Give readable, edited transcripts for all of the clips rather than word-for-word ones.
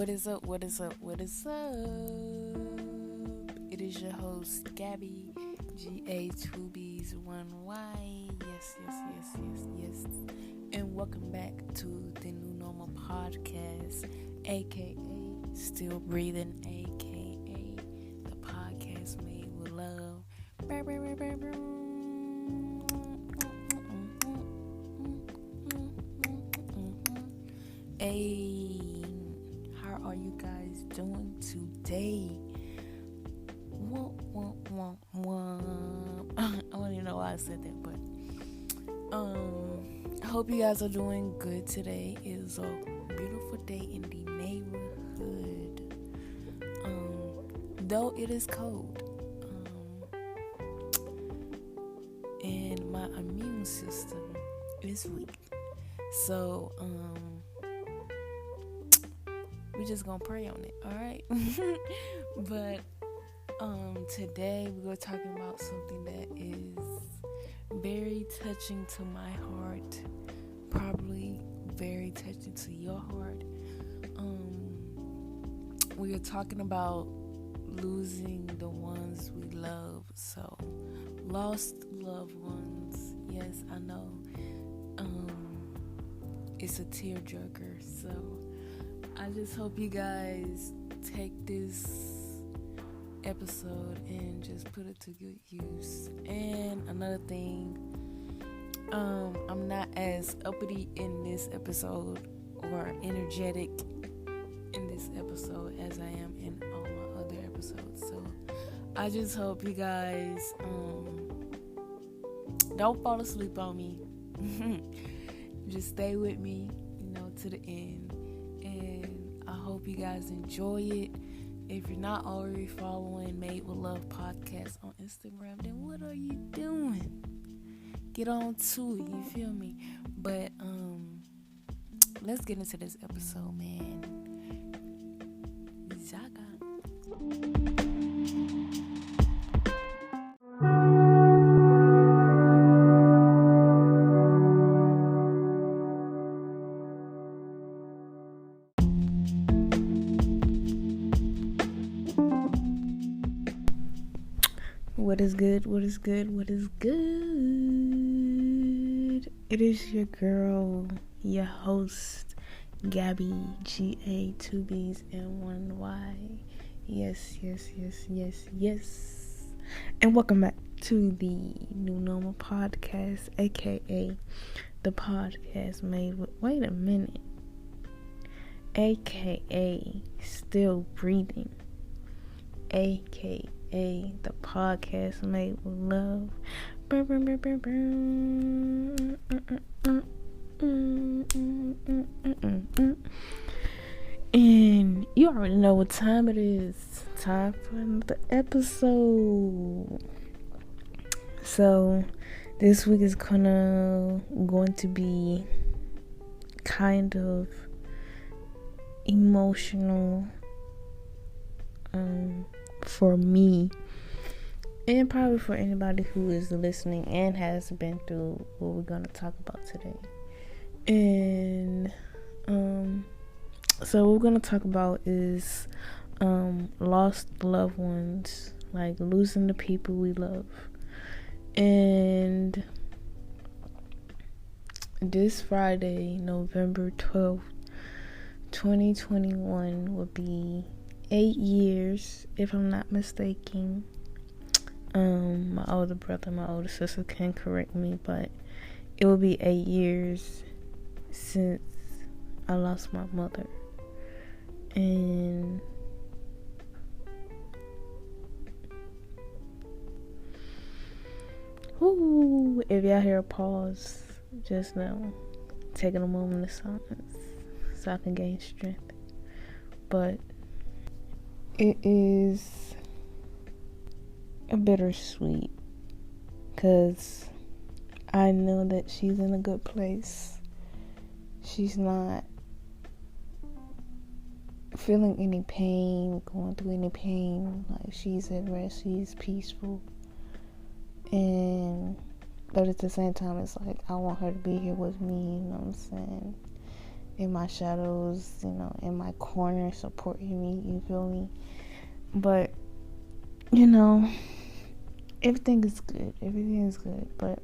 What is up? What is up? What is up? It is your host, Gabby, GA2B's 1Y. Yes. And welcome back to the New Normal Podcast, aka Still Breathing, aka the podcast made with love. Hey, how are you guys doing today? I don't even know why I said that, but I hope you guys are doing good today. It is a beautiful day in the neighborhood. Though it is cold, and my immune system is weak, so we just gonna pray on it, all right? But today we're talking about something that is very touching to my heart, probably very touching to your heart. We are talking about losing the ones we love. So, lost loved ones. Yes, I know. It's a tearjerker. So, I just hope you guys take this episode and just put it to good use. And another thing, I'm not as uppity in this episode or energetic in this episode as I am in all my other episodes. So I just hope you guys don't fall asleep on me. Just stay with me, to the end. And I hope you guys enjoy it. If you're not already following Made with Love podcast on Instagram, then what are you doing? Get on to it, you feel me? But let's get into this episode, man. Zaga. What is good? It is your girl, your host, Gabby, GA2B's and 1Y. Yes. And welcome back to the New Normal Podcast, aka the podcast made with, wait a minute, aka Still Breathing, aka the podcast made with love. And you already know what time it is. Time for another episode. So this week is going to be kind of emotional for me, and probably for anybody who is listening and has been through what we're going to talk about today. And so what we're going to talk about is lost loved ones, like losing the people we love. And this Friday, November 12th, 2021 will be 8 years, if I'm not mistaken. My older brother, my older sister can correct me, but it will be 8 years since I lost my mother. And if y'all hear a pause, just know, taking a moment of silence so I can gain strength. But it is a bittersweet, because I know that she's in a good place. She's not feeling any pain, going through any pain. Like, she's at rest, she's peaceful. But at the same time, it's like, I want her to be here with me, you know what I'm saying? in my shadows, in my corner supporting me, you feel me? But, everything is good, but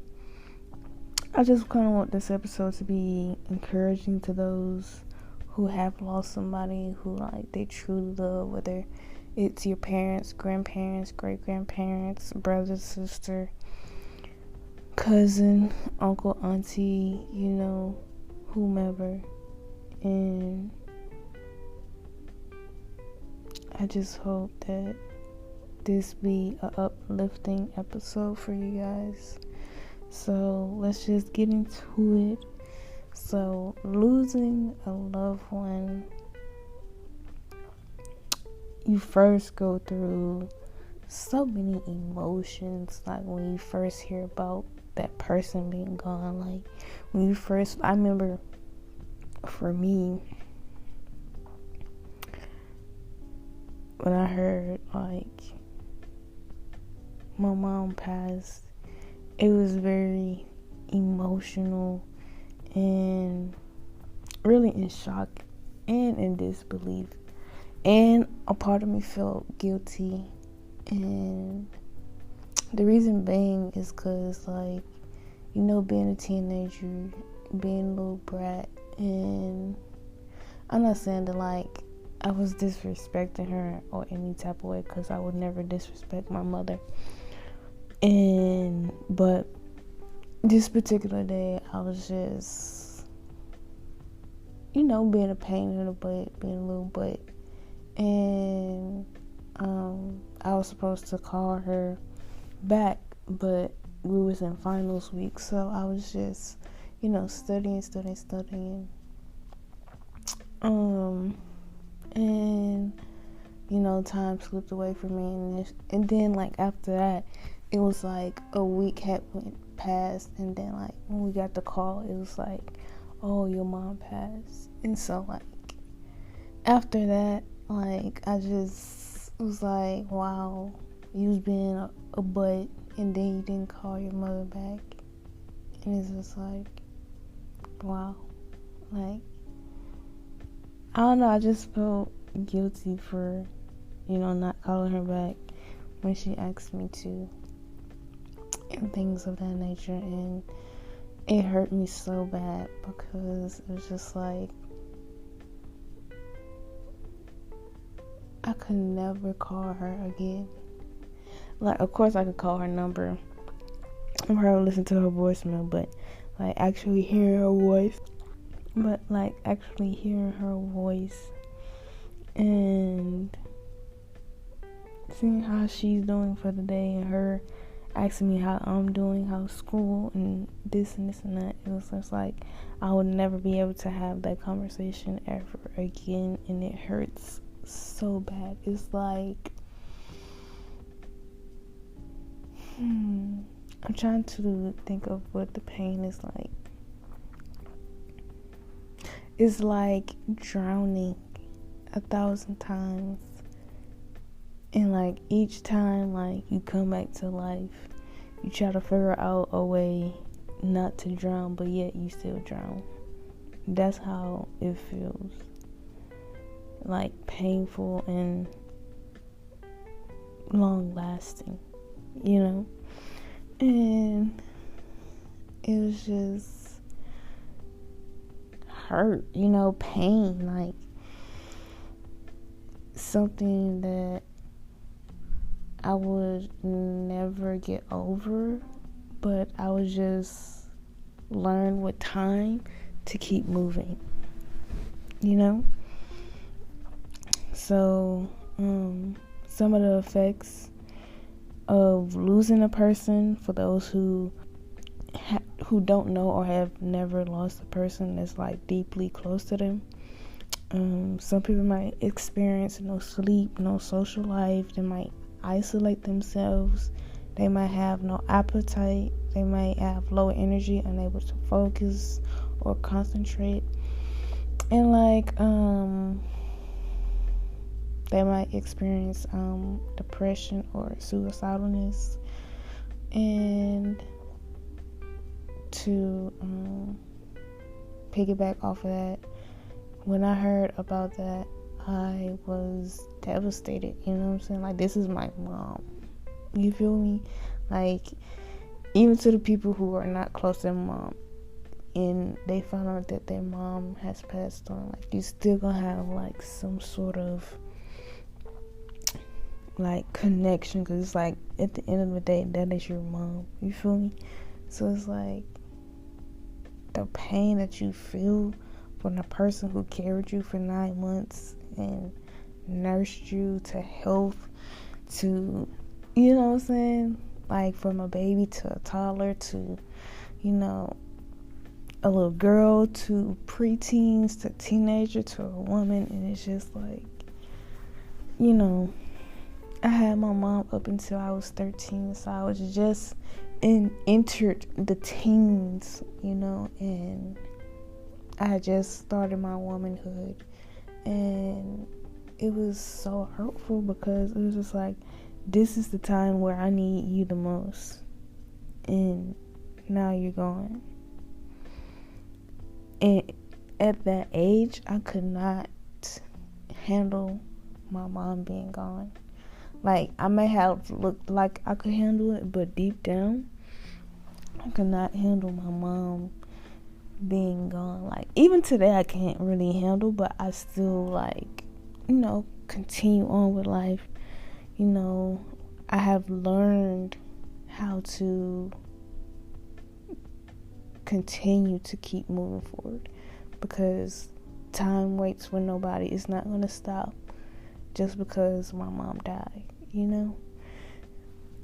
I just kind of want this episode to be encouraging to those who have lost somebody who, like, they truly love, whether it's your parents, grandparents, great-grandparents, brother, sister, cousin, uncle, auntie, whomever. And I just hope that this be a uplifting episode for you guys. So let's just get into it. So losing a loved one, you first go through so many emotions. Like when you first hear about that person being gone, like when you first, I remember for me, when I heard like my mom passed, it was very emotional and really in shock and in disbelief. And a part of me felt guilty. And the reason being is because, like, being a teenager, being a little brat, and I'm not saying that, like, I was disrespecting her or any type of way, because I would never disrespect my mother. But this particular day, I was just, being a pain in the butt, being a little butt. And I was supposed to call her back, but we was in finals week, so I was just, studying. And time slipped away from me, and then like after that, it was like a week had went past, and then like when we got the call, it was like, oh, your mom passed. And so like after that, like I just was like, wow, you was being a butt, and then you didn't call your mother back. And it's just like, wow. Like, I don't know, I just felt guilty for, not calling her back when she asked me to, and things of that nature. And it hurt me so bad, because it was just like, I could never call her again. Like, of course I could call her number and probably listen to her voicemail, but like actually hearing her voice, and seeing how she's doing for the day, and her asking me how I'm doing, how school, and this and that. It was just like I would never be able to have that conversation ever again, and it hurts so bad. It's like, I'm trying to think of what the pain is like. It's like drowning 1,000 times, and like each time like you come back to life, you try to figure out a way not to drown, but yet you still drown. That's how it feels. Like painful and long lasting, and it was just hurt, pain, like something that I would never get over, but I would just learn with time to keep moving, So some of the effects of losing a person, for those who don't know or have never lost a person that's like deeply close to them. Some people might experience no sleep, no social life. They might isolate themselves. They might have no appetite. They might have low energy, unable to focus or concentrate. And like they might experience depression or suicidalness. And to piggyback off of that, when I heard about that, I was devastated. You know what I'm saying? Like, this is my mom. You feel me? Like, even to the people who are not close to their mom, and they found out that their mom has passed on, like, you still gonna have like some sort of like connection, because it's like at the end of the day, that is your mom. You feel me? So it's like the pain that you feel from the person who carried you for 9 months and nursed you to health, to, you know what I'm saying, like from a baby to a toddler to, you know, a little girl to preteens to teenager to a woman. And it's just like, you know, I had my mom up until I was 13, so I was just entered the teens, you know, and I had just started my womanhood, and it was so hurtful because it was just like, this is the time where I need you the most, and now you're gone. And at that age, I could not handle my mom being gone. Like, I may have looked like I could handle it, but deep down, I could not handle my mom being gone. Like, even today, I can't really handle, but I still, like, you know, continue on with life. You know, I have learned how to continue to keep moving forward, because time waits for nobody. It's not going to stop just because my mom died, you know?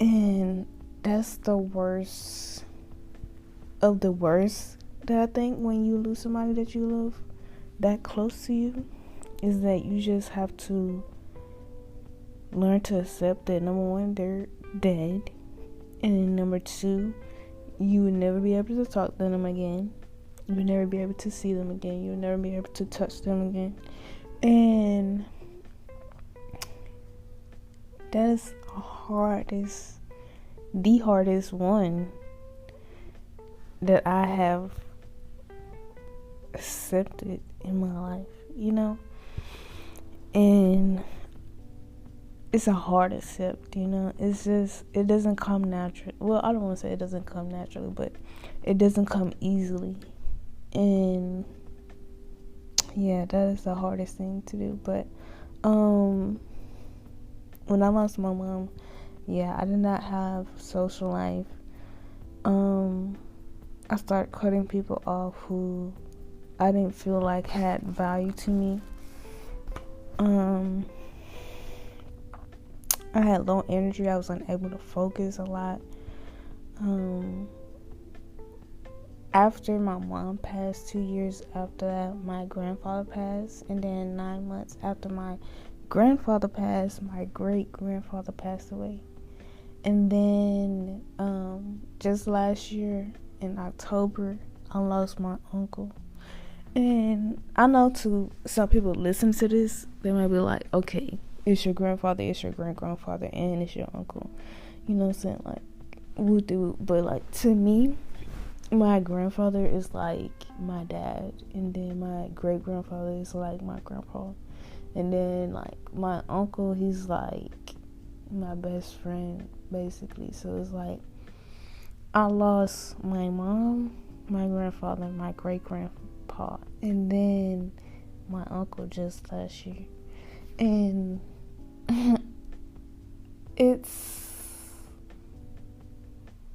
And that's the worst of the worst that I think when you lose somebody that you love that close to you, is that you just have to learn to accept that, number one, they're dead, and then number two, you would never be able to talk to them again. You would never be able to see them again. You would never be able to touch them again. And that is the hardest one that I have accepted in my life, you know? And it's a hard accept, you know? It's just, it doesn't come naturally. Well, I don't want to say it doesn't come naturally, but it doesn't come easily. And yeah, that is the hardest thing to do. But when I lost my mom, yeah, I did not have social life. I started cutting people off who I didn't feel like had value to me. I had low energy. I was unable to focus a lot. After my mom passed, 2 years after that, my grandfather passed, and then 9 months after my grandfather passed, my great-grandfather passed away. And then just last year in October, I lost my uncle. And I know to some people listen to this, they might be like, okay, it's your grandfather, it's your great-grandfather, and it's your uncle. You know what I'm saying? Like, we'll do it. But like, to me, my grandfather is like my dad, and then my great-grandfather is like my grandpa. And then like my uncle, he's like my best friend, basically. So it's like, I lost my mom, my grandfather, my great-grandpa, and then my uncle just last year. And it's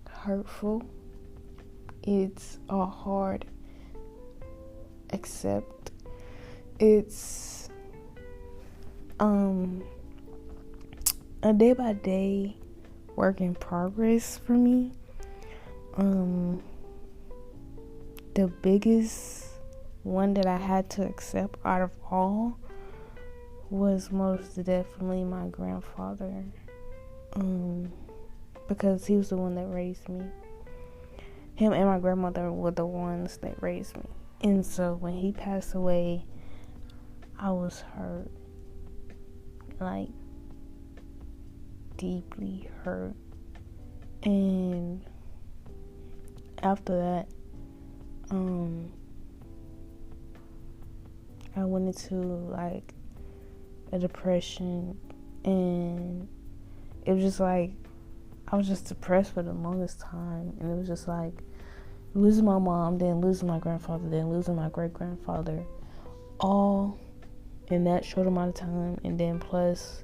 hurtful. It's a hard accept. It's a day by day work in progress for me. The biggest one that I had to accept out of all was most definitely my grandfather, because he was the one that raised me. Him and my grandmother were the ones that raised me. And so when he passed away, I was hurt, like deeply hurt. And after that, I went into like a depression, and it was just like I was just depressed for the longest time, and it was just like losing my mom, then losing my grandfather, then losing my great grandfather, all in that short amount of time. And then plus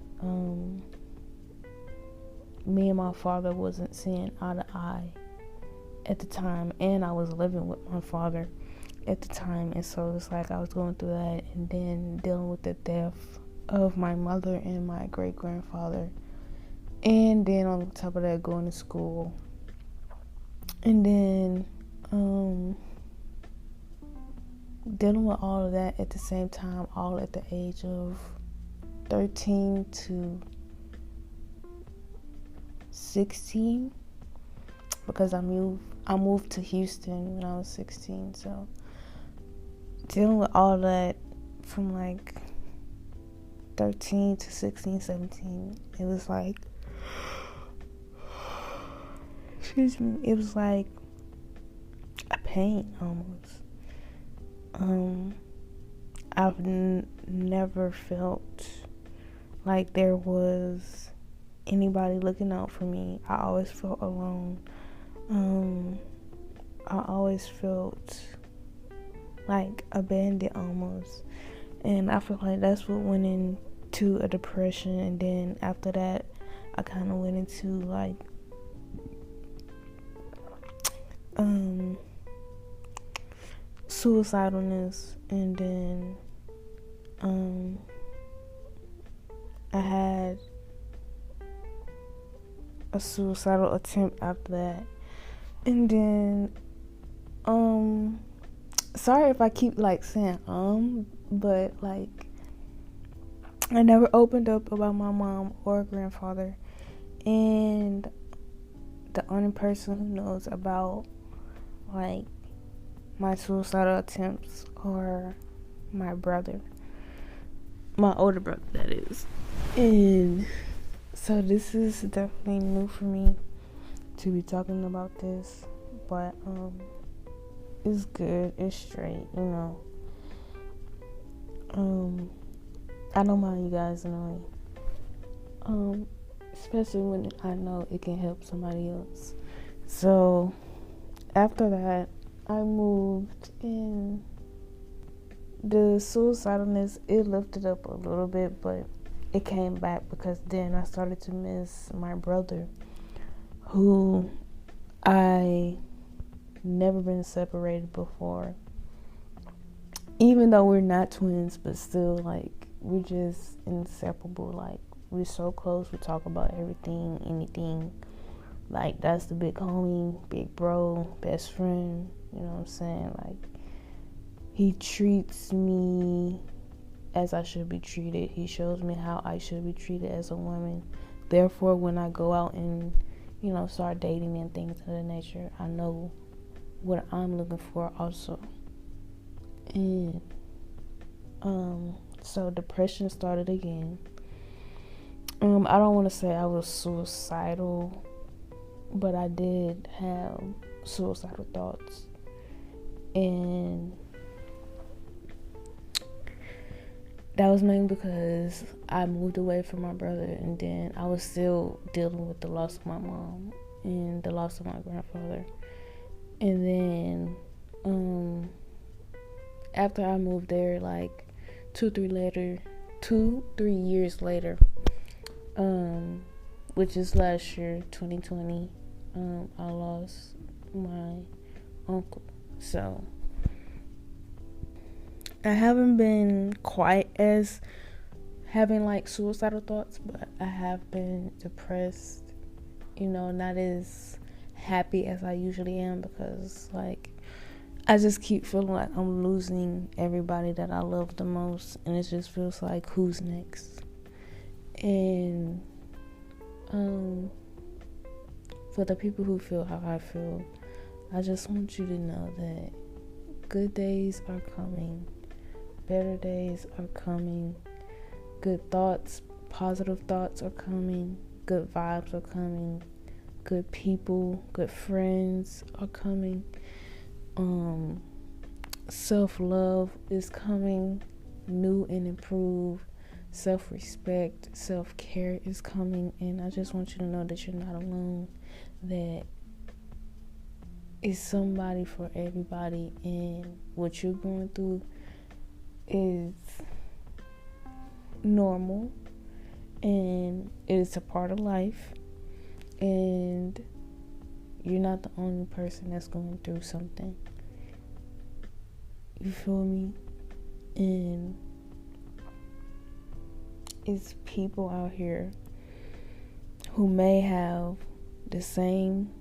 me and my father wasn't seeing eye to eye at the time, and I was living with my father at the time, and so it's like I was going through that, and then dealing with the death of my mother and my great grandfather, and then on top of that going to school, and then dealing with all of that at the same time, all at the age of 13 to 16, because I moved to Houston when I was 16. So dealing with all that from like 13 to 16, 17, it was like, excuse me, it was like a pain almost. I've never felt like there was anybody looking out for me. I always felt alone. I always felt like abandoned almost, and I feel like that's what went into a depression. And then after that, I kind of went into like suicidalness, and then I had a suicidal attempt after that. And then sorry if I keep like saying but like I never opened up about my mom or grandfather, and the only person who knows about like my suicidal attempts are my brother, my older brother, that is. And so this is definitely new for me to be talking about this, but it's good, it's straight, you know. I don't mind you guys knowing, especially when I know it can help somebody else. So after that, I moved, and the suicidalness, it lifted up a little bit, but it came back because then I started to miss my brother, who I never been separated before. Even though we're not twins, but still, like, we're just inseparable. Like, we're so close. We talk about everything, anything. Like, that's the big homie, big bro, best friend. You know what I'm saying? Like, he treats me as I should be treated. He shows me how I should be treated as a woman. Therefore, when I go out and, you know, start dating and things of that nature, I know what I'm looking for also. And so depression started again. I don't want to say I was suicidal, but I did have suicidal thoughts. And that was mainly because I moved away from my brother, and then I was still dealing with the loss of my mom and the loss of my grandfather. And then after I moved there, like 2-3 years later, which is last year, 2020, I lost my uncle. So I haven't been quite as having like suicidal thoughts, but I have been depressed, you know, not as happy as I usually am, because like I just keep feeling like I'm losing everybody that I love the most, and it just feels like, who's next? And for the people who feel how I feel, I just want you to know that good days are coming, better days are coming, good thoughts, positive thoughts are coming, good vibes are coming, good people, good friends are coming. Self-love is coming. new and improved self-respect, self-care is coming. And I just want you to know that you're not alone, that it's somebody for everybody, and what you're going through is normal, and it's a part of life, and you're not the only person that's going through something. You feel me? And it's people out here who may have the same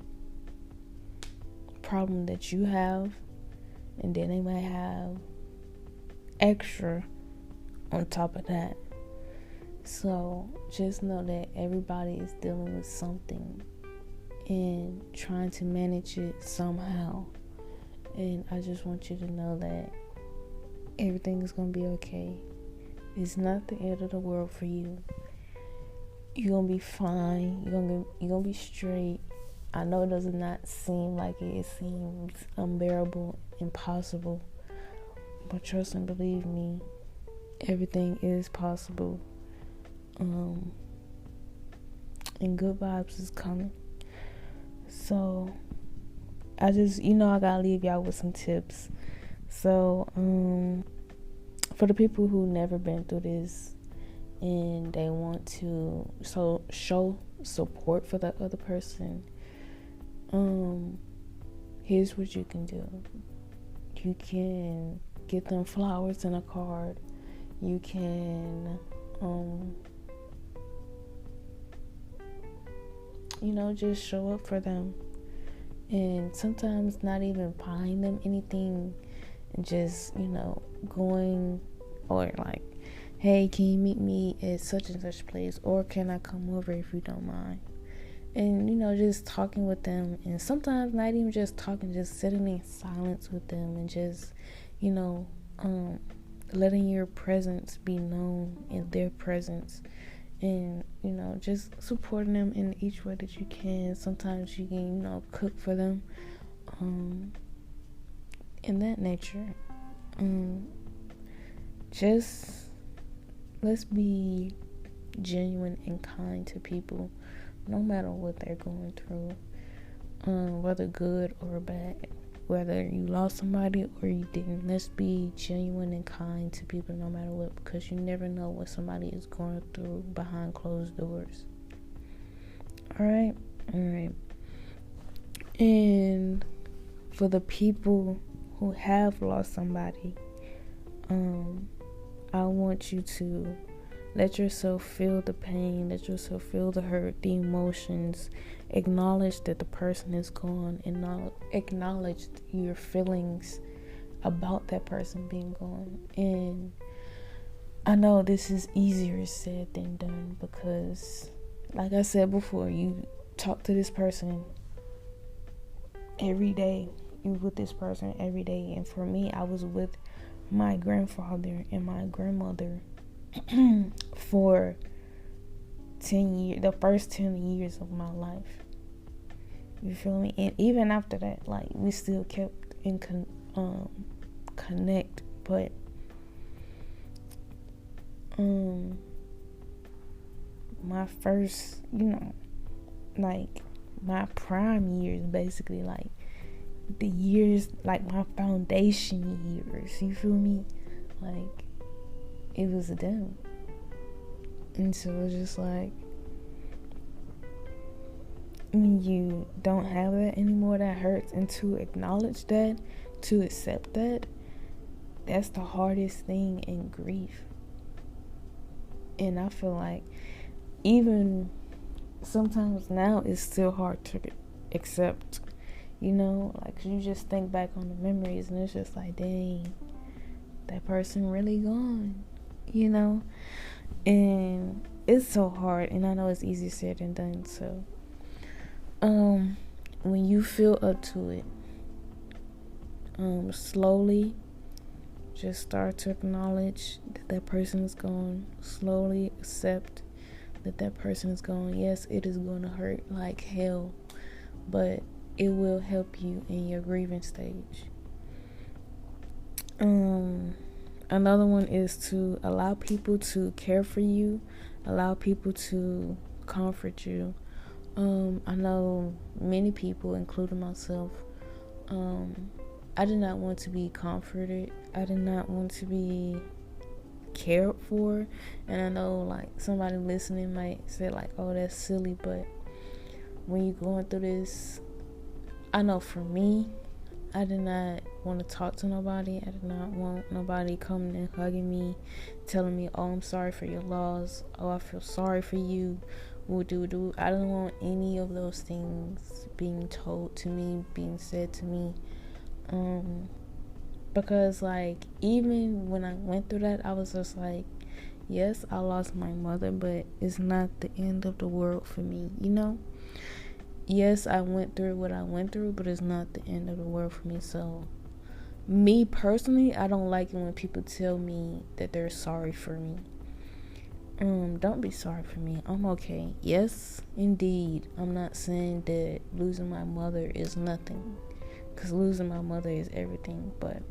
problem that you have, and then they might have extra on top of that. So just know that everybody is dealing with something and trying to manage it somehow. And I just want you to know that everything is going to be okay. It's not the end of the world for you. You're going to be fine. You're going to be straight. I know it does not seem like it. It seems unbearable, impossible. But trust and believe me, everything is possible. And good vibes is coming. So I just, I gotta leave y'all with some tips. So for the people who never been through this and they want to show support for the other person, here's what you can do. You can get them flowers and a card. You can just show up for them. And sometimes not even buying them anything, and just, going, or like, hey, can you meet me at such and such place, or can I come over if you don't mind? And, just talking with them, and sometimes not even just talking, just sitting in silence with them, and just, letting your presence be known in their presence. And, just supporting them in each way that you can. Sometimes you can, cook for them. In that nature. Just let's be genuine and kind to people, no matter what they're going through. Whether good or bad. Whether you lost somebody or you didn't. Let's be genuine and kind to people no matter what, because you never know what somebody is going through behind closed doors. Alright? And for the people who have lost somebody, I want you to let yourself feel the pain, let yourself feel the hurt, the emotions. Acknowledge that the person is gone, and not acknowledge your feelings about that person being gone. And I know this is easier said than done, because like I said before, you talk to this person every day. You're with this person every day. And for me, I was with my grandfather and my grandmother for 10 years, the first 10 years of my life. You feel me? And even after that, like, we still kept in connect. But my first, like, my prime years, basically, like the years, like my foundation years, you feel me? Like, it was them. And so it's just like, when you don't have that anymore, that hurts. And to acknowledge that, to accept that, that's the hardest thing in grief. And I feel like even sometimes now it's still hard to accept, like, you just think back on the memories and it's just like, dang, that person really gone, and it's so hard. And I know it's easier said than done. So when you feel up to it, slowly just start to acknowledge that person is gone. Slowly accept that person is gone. Yes, it is going to hurt like hell, but it will help you in your grieving stage. another one is to allow people to care for you, allow people to comfort you. I know many people, including myself, I did not want to be comforted. I did not want to be cared for. And I know, like, somebody listening might say, like, oh, that's silly. But when you're going through this, I know for me, I did not want to talk to nobody. I did not want nobody coming and hugging me, telling me, oh, I'm sorry for your loss. Oh, I feel sorry for you. I don't want any of those things being told to me, being said to me. Because, like, even when I went through that, I was just like, yes, I lost my mother, but it's not the end of the world for me, you know? Yes, I went through what I went through, but it's not the end of the world for me. So, me personally, I don't like it when people tell me that they're sorry for me. Don't be sorry for me. I'm okay. Yes, indeed. I'm not saying that losing my mother is nothing, because losing my mother is everything. But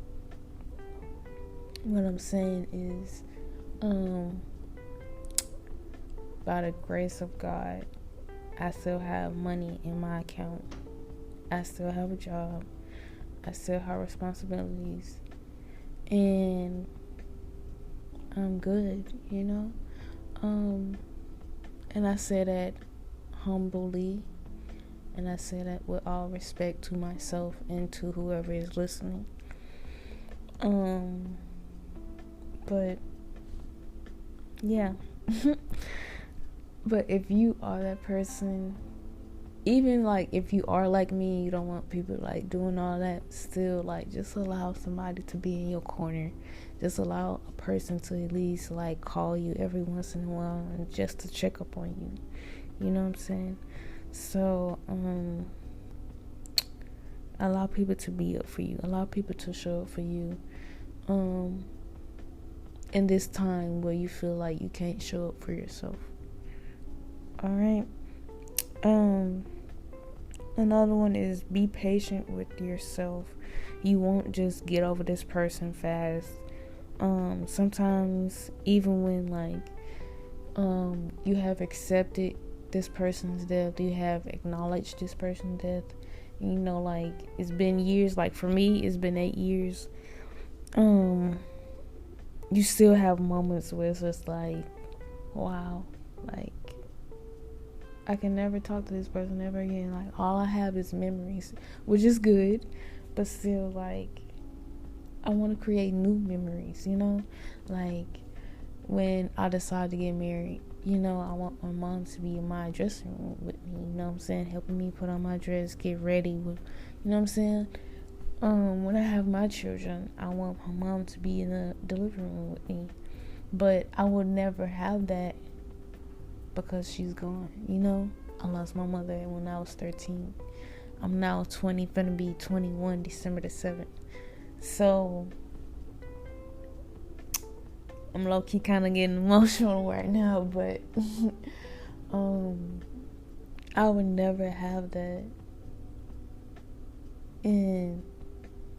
what I'm saying is, by the grace of God, I still have money in my account. I still have a job. I still have responsibilities. And I'm good, you know? And I say that humbly. And I say that with all respect to myself and to whoever is listening. But, yeah. But if you are that person, even, like, if you are like me, you don't want people, like, doing all that, still, like, just allow somebody to be in your corner. Just allow a person to at least, like, call you every once in a while and just to check up on you. You know what I'm saying? So, allow people to be up for you. Allow people to show up for you. In this time where you feel like you can't show up for yourself. Alright. Another one is be patient with yourself. You won't just get over this person fast. Sometimes even when, like, you have accepted this person's death, you have acknowledged this person's death, you know, like, it's been years. Like, for me, it's been 8 years. You still have moments where it's just like, wow, like, I can never talk to this person ever again. Like, all I have is memories, which is good, but still, like, I want to create new memories, you know? Like, when I decide to get married, you know, I want my mom to be in my dressing room with me, you know what I'm saying? Helping me put on my dress, get ready with, you know what I'm saying? When I have my children, I want my mom to be in the delivery room with me. But I would never have that because she's gone, you know? I lost my mother when I was 13. I'm now 20, gonna be 21 December the 7th. So, I'm low-key kind of getting emotional right now, but I would never have that. And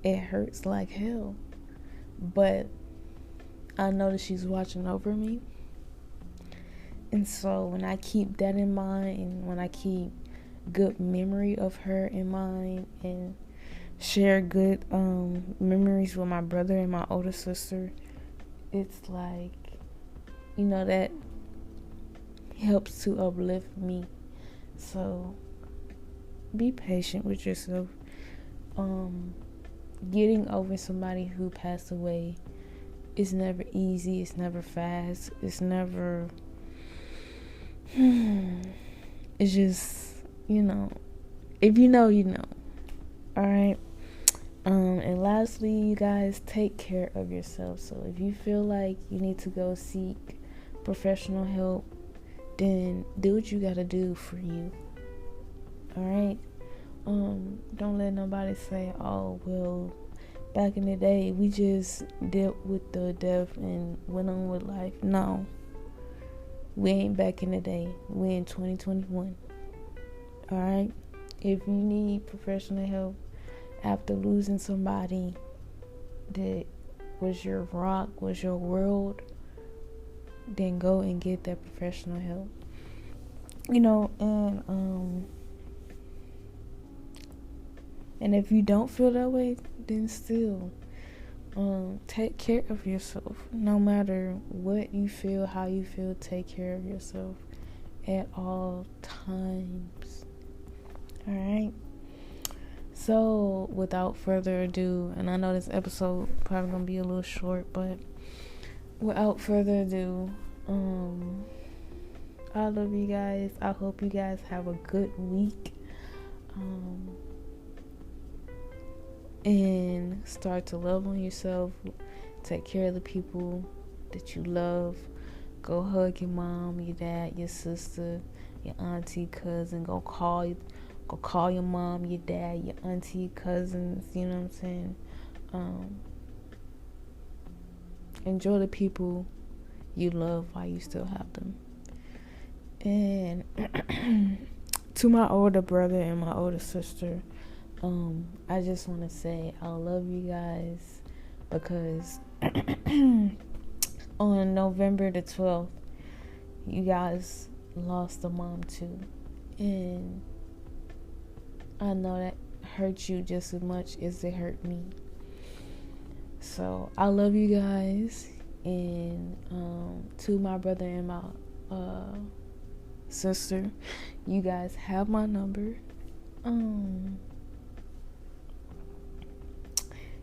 it hurts like hell. But I know that she's watching over me. And so when I keep that in mind, and when I keep good memory of her in mind, and share good memories with my brother and my older sister, it's like, you know, that helps to uplift me. So be patient with yourself. Getting over somebody who passed away is never easy. It's never fast. It's never it's just, you know, if you know, you know. Alright. And lastly, you guys, take care of yourself. So if you feel like you need to go seek professional help, then do what you gotta do for you. Alright? Don't let nobody say, oh, well, back in the day, we just dealt with the death and went on with life. No. We ain't back in the day. We in 2021. Alright? If you need professional help after losing somebody that was your rock, was your world, then go and get that professional help. And if you don't feel that way, then still take care of yourself. No matter what you feel, how you feel, take care of yourself at all times. Alright? So, without further ado, and I know this episode probably gonna be a little short, but without further ado, I love you guys. I hope you guys have a good week. And start to love on yourself. Take care of the people that you love. Go hug your mom, your dad, your sister, your auntie, cousin. Go call your mom, your dad, your auntie, cousins. You know what I'm saying? Enjoy the people you love while you still have them. And to my older brother and my older sister, I just want to say I love you guys, because on November the 12th, you guys lost a mom too, and I know that hurt you just as much as it hurt me. So I love you guys, and to my brother and my sister, you guys have my number.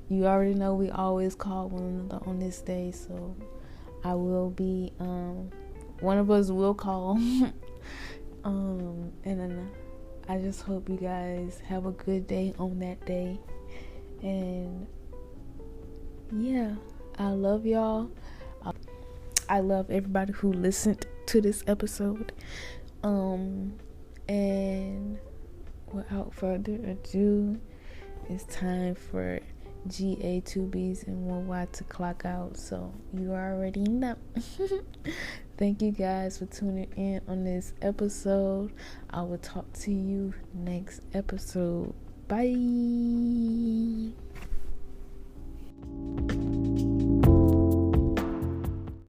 You already know we always call one another on this day, so I will be one of us will call. And then I just hope you guys have a good day on that day. And yeah, I love y'all. I love everybody who listened to this episode. And without further ado, it's time for GA 2Bs and 1Y to clock out. So you already know. Thank you guys for tuning in on this episode. I will talk to you next episode. Bye.